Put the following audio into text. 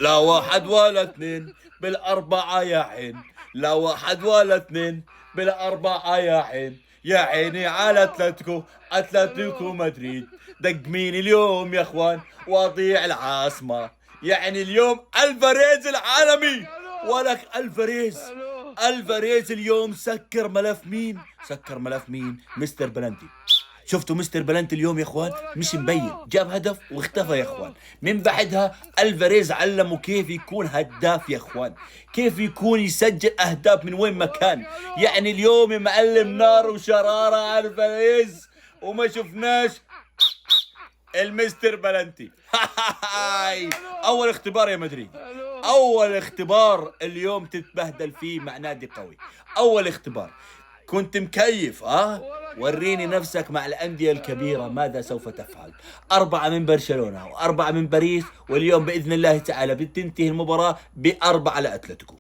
لا واحد ولا اثنين بالأربعة يا عين، لا واحد ولا اثنين بالأربعة يا عين، يا عيني على أتلتيكو مدريد. دق مين اليوم يا اخوان وضيع العاصمة، يعني اليوم الفاريز العالمي. ولك الفاريز اليوم سكر ملف مين؟ سكر ملف مين؟ مستر بلنتي. شفتوا مستر بلنتي اليوم يا اخوان؟ مش مبين، جاب هدف واختفى يا اخوان. من بعدها الفاريز علمه كيف يكون هداف يا اخوان، كيف يكون يسجل اهداف من وين ما كان. يعني اليوم يا معلم نار وشرارة على الفاريز، وما شفناش المستر بلنتي. اول اختبار يا مدريد، اول اختبار اليوم تتبهدل فيه مع نادي قوي. اول اختبار كنت مكيف، وريني نفسك مع الأندية الكبيرة ماذا سوف تفعل. 4 من برشلونة و4 من باريس، واليوم بإذن الله تعالى بتنتهي المباراة ب4 لأتلتيكو.